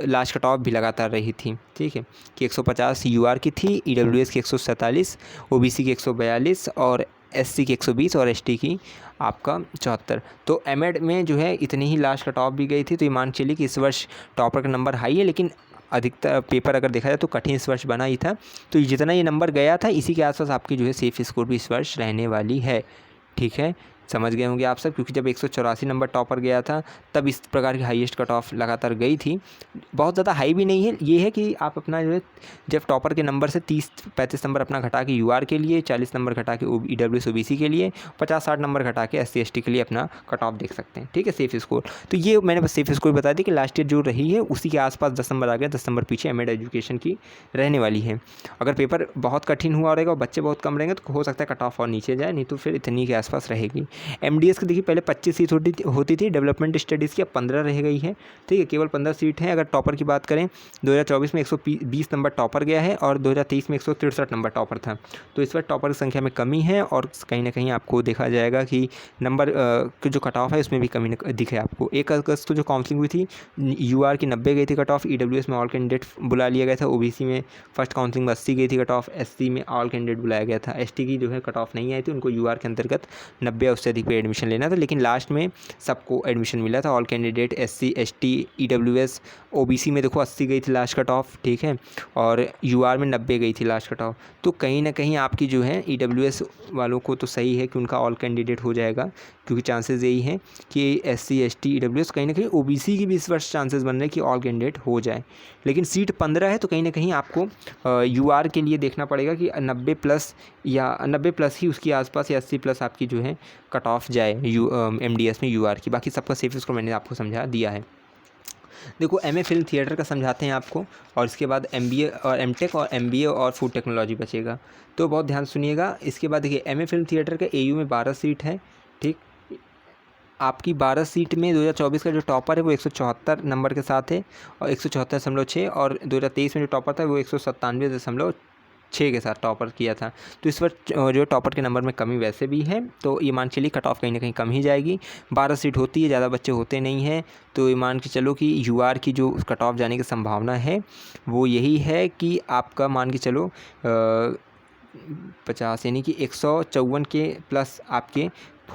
लास्ट कट ऑफ भी लगातार रही थी, ठीक है, कि 150 यूआर की थी, ईडब्ल्यूएस की 147, ओबीसी की 142 और एससी की 120 और एसटी की आपका 74। तो एमएड में जो है इतनी ही लास्ट कट ऑफ भी गई थी। तो ये मान चलिए कि इस वर्ष टॉपर का नंबर हाई है, लेकिन अधिकतर पेपर अगर देखा जाए तो कठिन इस वर्ष बना ही था। तो जितना ये नंबर गया था इसी के आसपास आपकी जो है सेफ स्कोर भी इस वर्ष रहने वाली है, ठीक है। समझ गए होंगे आप सब, क्योंकि जब 184 नंबर टॉपर गया था तब इस प्रकार की हाईएस्ट कट ऑफ लगातार गई थी। बहुत ज़्यादा हाई भी नहीं है, ये है कि आप अपना जो है जब टॉपर के नंबर से 30-35 नंबर अपना घटा के यूआर के लिए, 40 नंबर घटा के ईडब्ल्यूएस ओबीसी के लिए, 50-60 नंबर घटा के एससी एसटी के लिए अपना कट ऑफ देख सकते हैं, ठीक है, सेफ स्कोर। तो ये मैंने बस सेफ स्कोर बता दी कि लास्ट ईयर जो रही है उसी के आसपास 10 नंबर आ गया, 10 नंबर पीछे एमएड एजुकेशन की रहने वाली है। अगर पेपर बहुत कठिन हुआ रहेगा और बच्चे बहुत कम रहेंगे तो हो सकता है कट ऑफ और नीचे जाए, नहीं तो फिर इतनी के आसपास रहेगी। एमडीएस की देखिए पहले 25 सीट होती थी डेवलपमेंट स्टडीज़ की, अब 15 रह गई है, ठीक है, केवल 15 सीट हैं। अगर टॉपर की बात करें 2024 में 120 नंबर टॉपर गया है और 2023 में 163 नंबर टॉपर था। तो इस बार टॉपर की संख्या में कमी है और कहीं ना कहीं आपको देखा जाएगा कि नंबर की जो कट ऑफ है उसमें भी कमी दिखे आपको। 1 अगस्त को जो काउंसलिंग हुई थी यूआर की 90 गई थी कट ऑफ, ईडब्ल्यूएस में ऑल कैंडिडेट बुला लिया गया था, ओबीसी में फर्स्ट काउंसलिंग में 80 गई थी कट ऑफ, एससी में ऑल कैंडिडेट बुलाया गया था, एसटी की जो है कट ऑफ नहीं आई थी, उनको यूआर के अंतर्गत 90 उससे अधिक पे एडमिशन लेना था, लेकिन लास्ट में सबको एडमिशन मिला था। All candidate SC ST EWS, OBC में देखो 80 गई थी लास्ट कट ऑफ, ठीक है, और यूआर में 90 गई थी लास्ट कट ऑफ। तो कहीं ना कहीं आपकी जो है ईडब्ल्यूएस वालों को तो सही है कि उनका ऑल कैंडिडेट हो जाएगा, क्योंकि चांसेस यही हैं कि एससी एसटी ईडब्ल्यूएस, कहीं ना कहीं ओबीसी की भी इस वर्ष चांसेस बन रहे हैं कि ऑल कैंडिडेट हो जाए। लेकिन सीट 15 है तो कहीं ना कहीं आपको यूआर के लिए देखना पड़ेगा कि 90 प्लस या 90 प्लस ही उसके आसपास या 80 प्लस आपकी जो है कट ऑफ जाए एमडीएस में यूआर की। बाकी सबका सेफ स्कोर मैंने आपको समझा दिया है। देखो एमए फिल्म थिएटर का समझाते हैं आपको, और इसके बाद एमबीए और एमटेक और एमबीए और फूड टेक्नोलॉजी बचेगा, तो बहुत ध्यान सुनिएगा। इसके बाद देखिए एमए फिल्म थिएटर का एयू में 12 सीट है, ठीक। आपकी 12 सीट में 2024 का जो टॉपर है वो 174 नंबर के साथ है और 174.6, और 2023 में जो टॉपर था वो 197.6 के साथ टॉपर किया था। तो इस बार जो टॉपर के नंबर में कमी वैसे भी है, तो ये मान चलिए कट ऑफ कहीं ना कहीं कम ही जाएगी। 12 सीट होती है, ज़्यादा बच्चे होते नहीं हैं, तो ये मान के चलो कि यूआर की जो कट ऑफ जाने की संभावना है वो यही है कि आपका मान के चलो 50 यानी कि 154 के प्लस आपके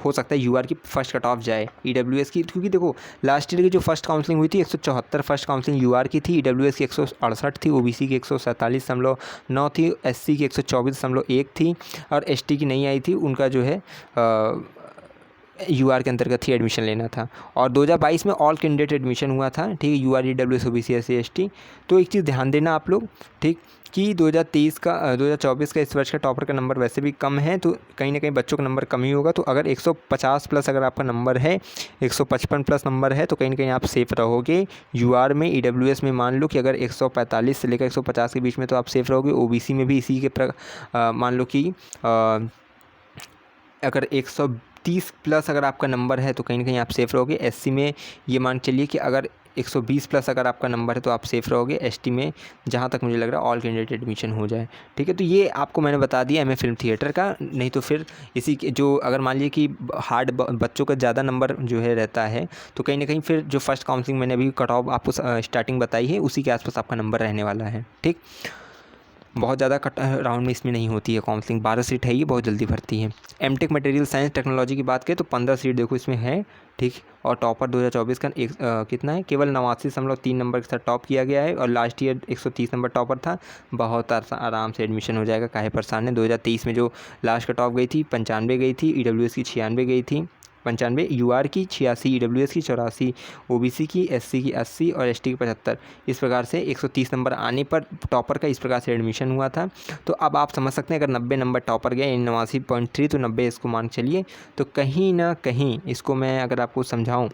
हो सकता है यूआर की फर्स्ट कट ऑफ जाए ईडब्ल्यूएस की, क्योंकि देखो लास्ट ईयर की जो फर्स्ट काउंसलिंग हुई थी 174 फर्स्ट काउंसलिंग यूआर की थी, ईडब्ल्यूएस की 168 थी, ओबीसी की 147.9 थी, एससी की 124.1 थी, और एसटी की नहीं आई थी, उनका जो है यूआर के अंतर्गत ही एडमिशन लेना था। और 2022 में ऑल कैंडिडेट एडमिशन हुआ था, ठीक है, UR EWS OBC SC ST. तो एक चीज़ ध्यान देना आप लोग, ठीक, कि 2024 का इस वर्ष का टॉपर का नंबर वैसे भी कम है, तो कहीं ना कहीं बच्चों का नंबर कम ही होगा। तो अगर 150 प्लस अगर आपका नंबर है, 155 प्लस नंबर है, तो कहीं ना कहीं आप सेफ़ रहोगे यूआर में। ईडब्ल्यूएस में मान लो कि अगर 145 से लेकर 150 के बीच में तो आप सेफ़ रहोगे। ओबीसी में भी इसी के मान लो कि अगर 130 प्लस अगर आपका नंबर है तो कहीं ना कहीं आप सेफ़ रहोगे। एससी में ये मान चलिए कि अगर 120 प्लस अगर आपका नंबर है तो आप सेफ़ रहोगे। एसटी में जहाँ तक मुझे लग रहा है ऑल कैंडिडेट एडमिशन हो जाए, ठीक है। तो ये आपको मैंने बता दिया एमए फिल्म थिएटर का। नहीं तो फिर इसी के जो अगर मान लीजिए कि हार्ड बच्चों का ज़्यादा नंबर जो है रहता है, तो कहीं ना कहीं फिर जो फर्स्ट काउंसलिंग मैंने अभी कट ऑफ आपको स्टार्टिंग बताई है उसी के आसपास आपका नंबर रहने वाला है, ठीक। बहुत ज़्यादा कट राउंड में इसमें नहीं होती है काउंसलिंग, 12 सीट है, ये बहुत जल्दी भरती है। एमटेक मटेरियल साइंस टेक्नोलॉजी की बात करें तो 15 सीट देखो इसमें है, ठीक। और टॉपर 2024 का कितना है, केवल 89.3 नंबर के साथ टॉप किया गया है, और लास्ट ईयर 130 नंबर टॉपर था। बहुत आराम से एडमिशन हो जाएगा, काहे परेशान है। 2023 में जो लास्ट कट ऑफ गई थी 95 गई थी, ईडब्ल्यूएस की 96 गई थी, 95 यूआर की, 86 ईडब्ल्यूएस की, 84 ओबीसी की, एससी की 80 और एसटी की 75। इस प्रकार से 130 नंबर आने पर टॉपर का इस प्रकार से एडमिशन हुआ था। तो अब आप समझ सकते हैं अगर 90 नंबर टॉपर गए 89.3 तो 90 इसको मान चलिए। तो कहीं ना कहीं इसको मैं अगर आपको समझाऊँ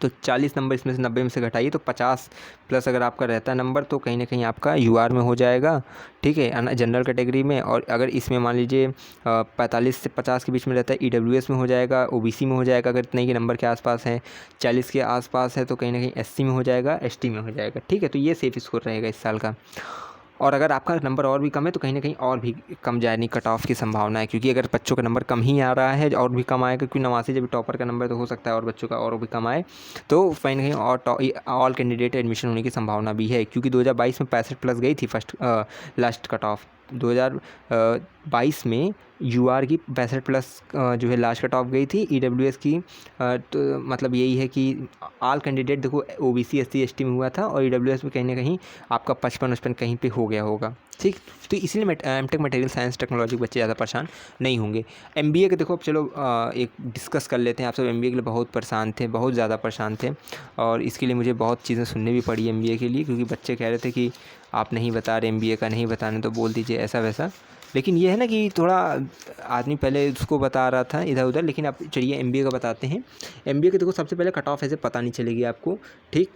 तो 40 नंबर इसमें से 90 में से घटाइए तो 50 प्लस अगर आपका रहता है नंबर तो कहीं ना कहीं आपका यूआर में हो जाएगा, ठीक है, जनरल कैटेगरी में। और अगर इसमें मान लीजिए 45 से 50 के बीच में रहता है ईडब्ल्यूएस में हो जाएगा, ओबीसी में हो जाएगा अगर इतने के नंबर के आसपास है, 40 के आसपास है तो कहीं ना कहीं एससी में हो जाएगा, एसटी में हो जाएगा, ठीक है। तो ये सेफ स्कोर रहेगा इस साल का। और अगर आपका नंबर और भी कम है तो कहीं ना कहीं और भी कम जाने कट ऑफ की संभावना है, क्योंकि अगर बच्चों का नंबर कम ही आ रहा है और भी कम आएगा, क्योंकि 89 जब टॉपर का नंबर तो हो सकता है और बच्चों का और भी कम आए, तो कहीं ना कहीं और ऑल कैंडिडेट एडमिशन होने की संभावना भी है। क्योंकि 2022 में 65 प्लस गई थी फर्स्ट लास्ट कट ऑफ, 2022 में यूआर की 65 प्लस जो है लास्ट कट ऑफ गई थी, ईडब्ल्यूएस की तो मतलब यही है कि ऑल कैंडिडेट देखो ओबीसी एससी एसटी में हुआ था और ईडब्ल्यूएस में कहीं ना कहीं आपका 55 कहीं पे हो गया होगा, ठीक। तो इसलिए एमटेक मटेरियल साइंस टेक्नोलॉजी के बच्चे ज़्यादा परेशान नहीं होंगे। एमबीए के देखो अब चलो एक डिस्कस कर लेते हैं। आप सब एमबीए के लिए बहुत परेशान थे, बहुत ज़्यादा परेशान थे, और इसके लिए मुझे बहुत चीज़ें सुननी भी पड़ी एमबीए के लिए, क्योंकि बच्चे कह रहे थे कि आप नहीं बता रहे एमबीए का, नहीं बताने तो बोल दीजिए ऐसा वैसा। लेकिन ये है ना कि थोड़ा आदमी पहले उसको बता रहा था इधर उधर, लेकिन अब चलिए एमबीए का बताते हैं। एमबीए के देखो सबसे पहले कट ऑफ ऐसे पता नहीं चलेगी आपको, ठीक।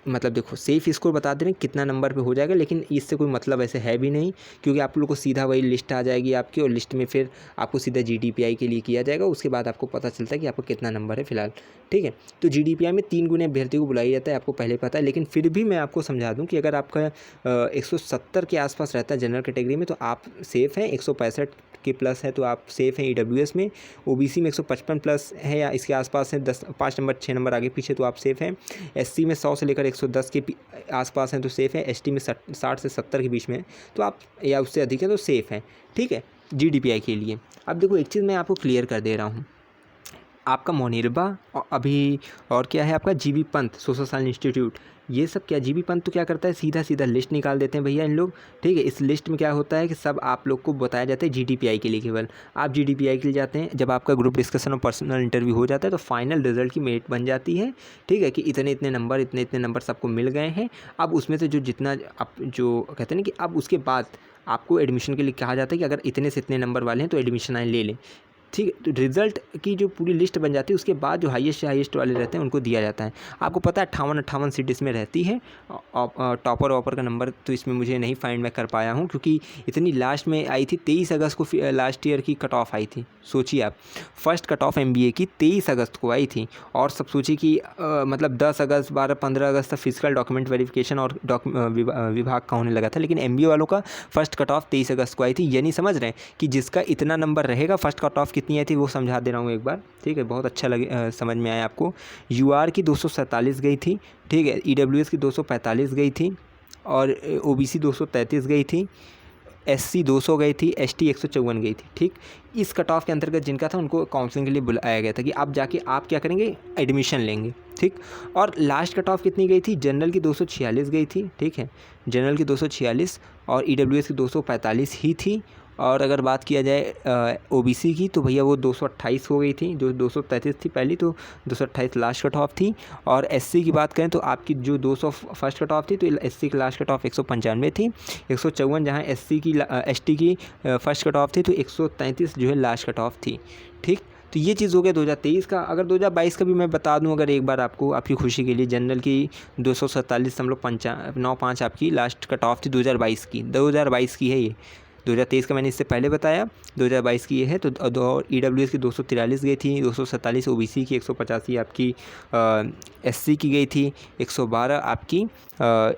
मतलब देखो सेफ स्कोर बता दे रहे हैं कितना नंबर पे हो जाएगा, लेकिन इससे कोई मतलब ऐसे है भी नहीं, क्योंकि आप लोग को सीधा वही लिस्ट आ जाएगी आपकी, और लिस्ट में फिर आपको सीधा जीडीपीआई के लिए किया जाएगा, उसके बाद आपको पता चलता है कि आपको कितना नंबर है फिलहाल, ठीक है। तो जीडीपीआई में 3 गुने अभ्यर्थी को बुलाया जाता है, आपको पहले पता है, लेकिन फिर भी मैं आपको समझा दूँ कि अगर आपका 170 के आसपास रहता है जनरल कैटेगरी में तो आप सेफ़ हैं, 165 के प्लस है तो आप सेफ़ हैं ईडब्ल्यूएस में, ओबीसी में 155 प्लस है या इसके आसपास है, 5 नंबर 6 नंबर आगे पीछे तो आप सेफ़ हैं, एससी में 100 से लेकर 110 के आसपास हैं तो सेफ़ है, एसटी में 60 से 70 के बीच में तो आप, या उससे अधिक है तो सेफ़ हैं, ठीक है, जीडीपीआई के लिए। अब देखो एक चीज़ मैं आपको क्लियर कर दे रहा हूँ, आपका मोनिरबा अभी और क्या है आपका GB Pant social science institute, ये सब क्या जीबी पंत तो क्या करता है सीधा सीधा लिस्ट निकाल देते हैं भैया इन लोग, ठीक है। इस लिस्ट में क्या होता है कि सब आप लोग को बताया जाता है जीडीपीआई के लिए, केवल आप जीडीपीआई के लिए जाते हैं, जब आपका ग्रुप डिस्कशन और पर्सनल इंटरव्यू हो जाता है तो फाइनल रिजल्ट की मेरिट बन जाती है, ठीक है, कि इतने इतने नंबर सबको मिल गए हैं। अब उसमें से जो जितना आप जो कहते हैं ना कि अब उसके बाद आपको एडमिशन के लिए कहा जाता है कि अगर इतने से इतने नंबर वाले हैं तो एडमिशन आए ले लें, ठीक है। तो रिज़ल्ट की जो पूरी लिस्ट बन जाती है उसके बाद जो हाईएस्ट वाले रहते हैं उनको दिया जाता है। आपको पता है 58 सीट इसमें रहती है, टॉपर वॉपर का नंबर तो इसमें मुझे नहीं फाइंड मैं कर पाया हूँ, क्योंकि इतनी लास्ट में आई थी 23 अगस्त को लास्ट ईयर की कट ऑफ आई थी। सोचिए आप, फर्स्ट कट ऑफ एमबीए की 23 अगस्त को आई थी, और सब सोचिए कि मतलब 10 अगस्त 12-15 अगस्त तक फिजिकल डॉक्यूमेंट वेरिफिकेशन और विभाग का होने लगा था, लेकिन एमबीए वालों का फर्स्ट कट ऑफ 23 अगस्त को आई थी। ये नहीं समझ रहे हैं कि जिसका इतना नंबर रहेगा, फर्स्ट कट ऑफ कितनी आई थी वो समझा दे रहा हूँ एक बार, ठीक है, बहुत अच्छा लगे समझ में आया आपको। यूआर की 247 गई थी, ठीक है, ईडब्ल्यूएस की 245 गई थी, और ओबीसी 233 गई थी, एससी 200 गई थी, एसटी 154 गई थी, ठीक। इस कट ऑफ के अंतर्गत जिनका था उनको काउंसलिंग के लिए बुलाया गया था कि आप जाके आप क्या करेंगे, एडमिशन लेंगे, ठीक। और लास्ट कट ऑफ कितनी गई थी, जनरल की 246 गई थी, ठीक है, जनरल की 246, और ईडब्ल्यूएस की 245 ही थी। और अगर बात किया जाए ओबीसी की तो भैया वो 228 हो गई थी, जो 233 थी पहली, तो 228 लास्ट कट ऑफ थी। और एससी की बात करें तो आपकी जो 200 फर्स्ट कट ऑफ थी तो एससी की लास्ट कट ऑफ 195 थी, 154 जहाँ एसटी की फर्स्ट कट ऑफ थी तो 133 जो है लास्ट कट ऑफ थी, ठीक। तो ये चीज़ हो गया 2023 का। अगर 2022 का भी मैं बता दूं अगर एक बार आपको, आपकी खुशी के लिए, जनरल की 247.95 आपकी लास्ट कट ऑफ थी 2022 की है ये, 2023 का मैंने इससे पहले बताया, 2022 की ये है। तो ईडब्ल्यूएस की 243 गई थी, 247 ओबीसी की, 185 आपकी एससी की गई थी, 112 आपकी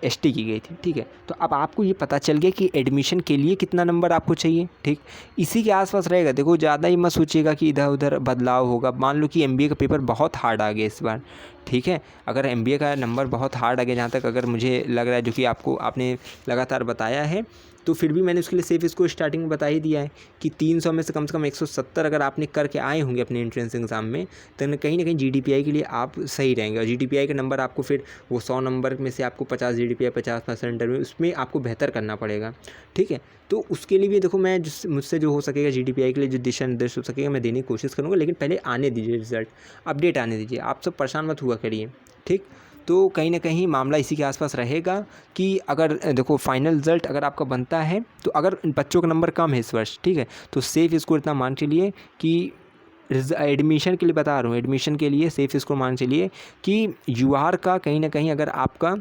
एसटी की गई थी, ठीक है। तो अब आपको ये पता चल गया कि एडमिशन के लिए कितना नंबर आपको चाहिए, ठीक। इसी के आसपास रहेगा, देखो ज़्यादा ही मत सोचिएगा कि इधर उधर बदलाव होगा। मान लो कि एमबीए का पेपर बहुत हार्ड आ गया इस बार, ठीक है, अगर एमबीए का नंबर बहुत हार्ड आ गया, जहाँ तक अगर मुझे लग रहा है, जो कि आपने लगातार बताया है, तो फिर भी मैंने उसके लिए सेफ इसको स्टार्टिंग में बता ही दिया है कि 300 में से कम 170 अगर आपने करके आए होंगे अपने एंट्रेंस एग्ज़ाम में, तो कहीं ना कहीं जीडीपीआई के लिए आप सही रहेंगे। और जीडीपीआई का नंबर आपको फिर वो 100 नंबर में से आपको 50 जीडीपीआई 50% में उसमें आपको बेहतर करना पड़ेगा, ठीक है। तो उसके लिए भी देखो मैं मुझसे जो हो सकेगा जीडीपीआई के लिए जो दिशा निर्देश हो सकेगा मैं देने की कोशिश करूँगा, लेकिन पहले आने दीजिए रिजल्ट, अपडेट आने दीजिए, आप सब परेशान मत हुआ करिए, ठीक। तो कहीं ना कहीं मामला इसी के आसपास रहेगा कि अगर देखो फाइनल रिजल्ट अगर आपका बनता है तो अगर बच्चों का नंबर कम है इस वर्ष, ठीक है, तो सेफ स्कोर इतना मान के लिए कि एडमिशन के लिए बता रहा हूँ, एडमिशन के लिए सेफ स्कोर मान चलिए कि यूआर का कहीं ना कहीं अगर आपका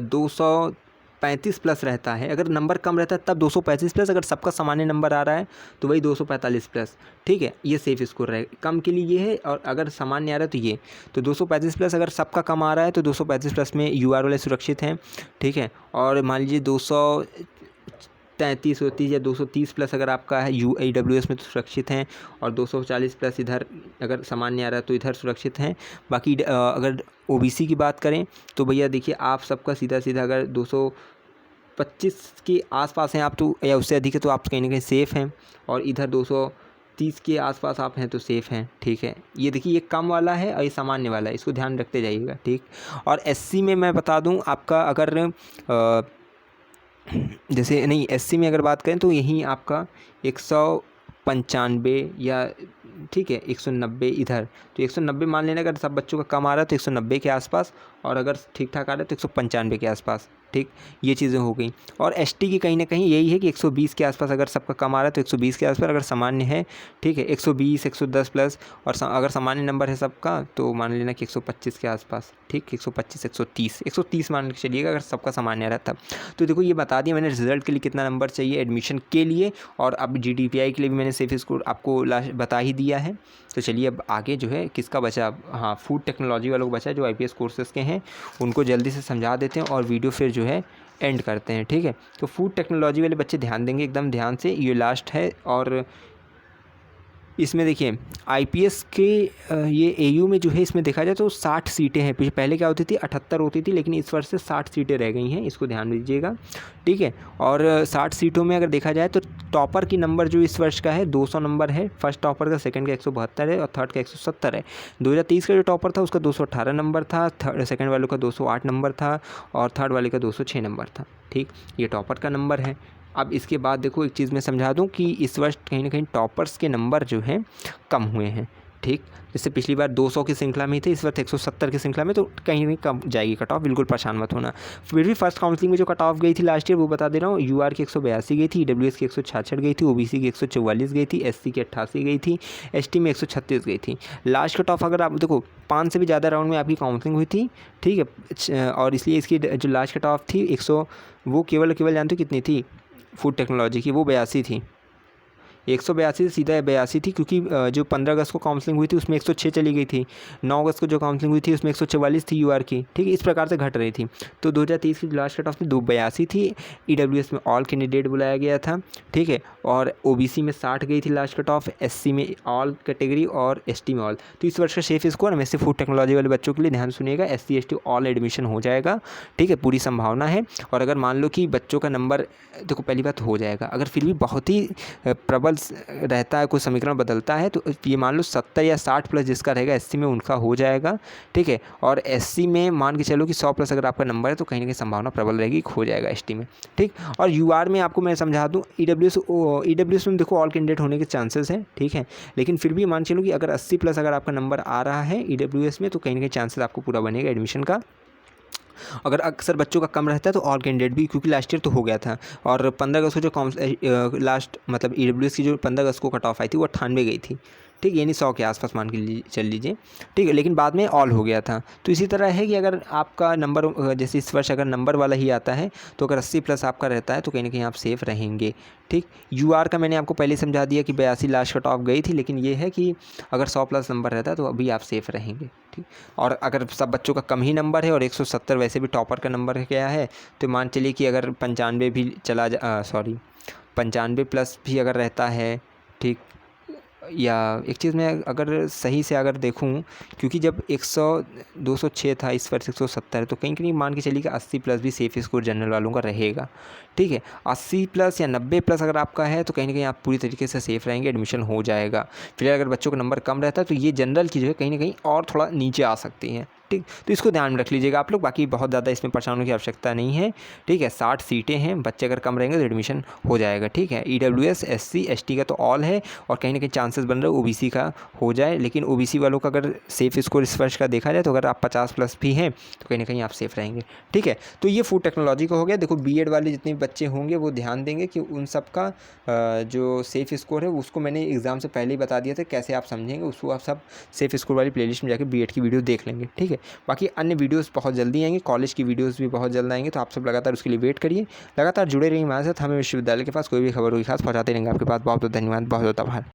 235 प्लस रहता है, अगर नंबर कम रहता है तब 235 प्लस, अगर सबका सामान्य नंबर आ रहा है तो वही 245 प्लस, ठीक है, ये सेफ स्कोर रहेगा। कम के लिए ये है, और अगर सामान्य आ रहा है तो ये, तो 235 प्लस अगर सबका कम आ रहा है तो 235 प्लस में यूआर वाले सुरक्षित हैं, ठीक है। और मान लीजिए 233 होती या 230 प्लस अगर आपका है UAWS में तो सुरक्षित हैं, और 240 प्लस इधर अगर सामान्य आ रहा है तो इधर सुरक्षित हैं। बाकी अगर OBC की बात करें तो भैया देखिए आप सबका सीधा सीधा अगर 225 के आसपास हैं आप तो, या उससे अधिक है तो आप कहीं ना कहीं सेफ़ हैं, और इधर 230 के आसपास आप हैं तो सेफ़ हैं, ठीक है। ये देखिए ये कम वाला है और ये सामान्य वाला है, इसको ध्यान रखते जाइएगा, ठीक। और SC में मैं बता दूं आपका अगर जैसे नहीं, SC में अगर बात करें तो यहीं आपका 195 या ठीक है 190 इधर, तो 190 मान लेना, अगर सब बच्चों का कम आ रहा है तो 190 के आसपास, और अगर ठीक ठाक आ रहा है तो 195 के आसपास, ठीक। ये चीज़ें हो गई। और ST की कहीं ना कहीं यही है कि 120 के आसपास, अगर सबका कम आ रहा है तो 120 के आसपास, अगर सामान्य है, ठीक है 120 110 प्लस, और अगर सामान्य नंबर है सबका तो मान लेना कि 125 के आसपास, ठीक 125 130 मान के चलिएगा अगर सबका सामान्य रहता। तो देखो ये बता दिया मैंने रिजल्ट के लिए कितना नंबर चाहिए एडमिशन के लिए, और अब GDPI के लिए भी मैंने सेफ स्कोर आपको बता ही दिया है। तो चलिए अब आगे जो है किसका बचा, हाँ फूड टेक्नोलॉजी वालों को बचा है जो IPS कोर्सेज़ के हैं, उनको जल्दी से समझा देते हैं और वीडियो फिर जो है एंड करते हैं, ठीक है। तो फूड टेक्नोलॉजी वाले बच्चे ध्यान देंगे एकदम ध्यान से, ये लास्ट है। और इसमें देखिए IPS के ये AU में जो है इसमें देखा जाए तो 60 सीटें हैं, पहले क्या होती थी 78 होती थी, लेकिन इस वर्ष से 60 सीटें रह गई हैं, इसको ध्यान दीजिएगा, ठीक है। और 60 सीटों में अगर देखा जाए तो टॉपर की नंबर जो इस वर्ष का है 200 नंबर है, फर्स्ट टॉपर का, सेकंड का 172 है और थर्ड का 170 है। 2023 का जो टॉपर था उसका 218 नंबर था, सेकंड वालों का 208 नंबर था, और थर्ड वाले का 206 नंबर था, ठीक। ये टॉपर का नंबर है। अब इसके बाद देखो एक चीज़ मैं समझा दूं कि इस वर्ष कहीं ना कहीं टॉपर्स के नंबर जो हैं कम हुए हैं, ठीक। जैसे पिछली बार 200 की श्रृंखला में थे, इस वर्ष 170 की श्रृंखला में, तो कहीं ना कम जाएगी कट ऑफ, बिल्कुल परेशान मत होना। फिर भी फर्स्ट काउंसलिंग में जो कट ऑफ गई थी लास्ट ईयर वो बता दे रहा हूँ, UR की 182 गई थी, EWS की 166 गई थी, OBC की 144 गई थी, SC की 88 गई थी, ST में 136 गई थी। लास्ट कट ऑफ अगर आप देखो 5 से भी ज़्यादा राउंड में आपकी काउंसलिंग हुई थी, ठीक है। और इसलिए इसकी जो लास्ट कट ऑफ थी 100, वो केवल जानते हो कितनी थी फूड टेक्नोलॉजी की, वो 82 थी, 182 से सीधा 82 थी, क्योंकि जो 15 अगस्त को काउंसलिंग हुई थी उसमें 106 चली गई थी, 9 अगस्त को जो काउंसलिंग हुई थी उसमें 144 थी UR की, ठीक है। इस प्रकार से घट रही थी। तो 2023 की लास्ट कट ऑफ थी 82 थी। EWS में ऑल कैंडिडेट बुलाया गया था, ठीक है। और OBC में 60 गई थी लास्ट कट ऑफ, SC में ऑल कैटेगरी और ST में ऑल। तो इस वर्ष का सेफ स्कोर में से फूड टेक्नोलॉजी वाले बच्चों के लिए ध्यान सुनिएगा, SC ST ऑल एडमिशन हो जाएगा, ठीक है, पूरी संभावना है। और अगर मान लो कि बच्चों का नंबर देखो पहली बात हो जाएगा, अगर फिर भी बहुत ही प्रबल रहता है, कोई समीकरण बदलता है, तो ये मान लो 70 या 60 प्लस जिसका रहेगा SC में उनका हो जाएगा, ठीक है। और SC में मान के चलो कि 100 प्लस अगर आपका नंबर है तो कहीं ना कहीं संभावना प्रबल रहेगी हो जाएगा ST में, ठीक। और UR में आपको मैं समझा दूँ, EWS में देखो ऑल कैंडिडेट होने के चांसेस हैं, ठीक है। लेकिन फिर भी मान चलो कि अगर 80 प्लस अगर आपका नंबर आ रहा है EWS में तो कहीं ना कहीं चांसेस आपको पूरा बनेगा एडमिशन का। अगर अक्सर बच्चों का कम रहता है तो ऑल कैंडिडेट भी, क्योंकि लास्ट ईयर तो हो गया था। और 15 अगस्त को जो लास्ट मतलब EWS की जो 15 अगस्त को कट ऑफ आई थी वो 98 गई थी, ठीक, यानी 100 के आसपास मान के चल लीजिए, ठीक है। लेकिन बाद में ऑल हो गया था। तो इसी तरह है कि अगर आपका नंबर जैसे इस वर्ष अगर नंबर वाला ही आता है तो अगर 80 प्लस आपका रहता है तो कहीं ना कहीं आप सेफ़ रहेंगे, ठीक। UR का मैंने आपको पहले समझा दिया कि 82 लास्ट कट ऑफ गई थी, लेकिन ये है कि अगर 100 प्लस नंबर रहता है तो अभी आप सेफ़ रहेंगे, ठीक। और अगर सब बच्चों का कम ही नंबर है और 170 वैसे भी टॉपर का नंबर क्या है, तो मान चलिए कि अगर 95 भी 95 प्लस भी अगर रहता है, ठीक। या एक चीज़ मैं अगर सही से अगर देखूं, क्योंकि जब 206 था, इस वर्ष 170 है, तो कहीं कहीं मान के चलिए कि 80 प्लस भी सेफ स्कोर जनरल वालों का रहेगा, ठीक है। 80 प्लस या 90 प्लस अगर आपका है तो कहीं ना कहीं आप पूरी तरीके से सेफ़ रहेंगे, एडमिशन हो जाएगा। फिर अगर बच्चों का नंबर कम रहता है तो ये जनरल की जो है कहीं ना कहीं और थोड़ा नीचे आ सकती हैं, ठीक। ठीक, तो इसको ध्यान में रख लीजिएगा आप लोग। बाकी बहुत ज़्यादा इसमें परेशान होने की आवश्यकता नहीं है, ठीक है। 60 सीटें हैं, बच्चे अगर कम रहेंगे तो एडमिशन हो जाएगा, ठीक है। EWS SC ST का तो ऑल है, और कहीं ना कहीं चांसेस बन रहे हैं OBC का हो जाए, लेकिन OBC वालों का अगर सेफ स्कोर इस वर्ष का देखा जाए तो अगर आप 50+ भी हैं तो कहीं ना कहीं आप सेफ रहेंगे, ठीक है। तो ये फूड टेक्नोलॉजी का हो गया। देखो B.Ed वाले जितने भी बच्चे होंगे वो ध्यान देंगे कि उन सब का जो सेफ स्कोर है उसको मैंने एग्ज़ाम से पहले ही बता दिया था, कैसे आप समझेंगे उसको आप सब सेफ स्कोर वाली प्लेलिस्ट में जाकर B.Ed की वीडियो देख लेंगे, ठीक है। बाकी अन्य वीडियोस बहुत जल्दी आएंगे, कॉलेज की वीडियोस भी बहुत जल्द आएंगे, तो आप सब लगातार उसके लिए वेट करिए, लगातार जुड़े रहिए हमारे साथ। हमें विश्वविद्यालय के पास कोई भी खबर होगी खास पहुँचाते रहेंगे आपके पास। बहुत बहुत धन्यवाद, बहुत बहुत आभार।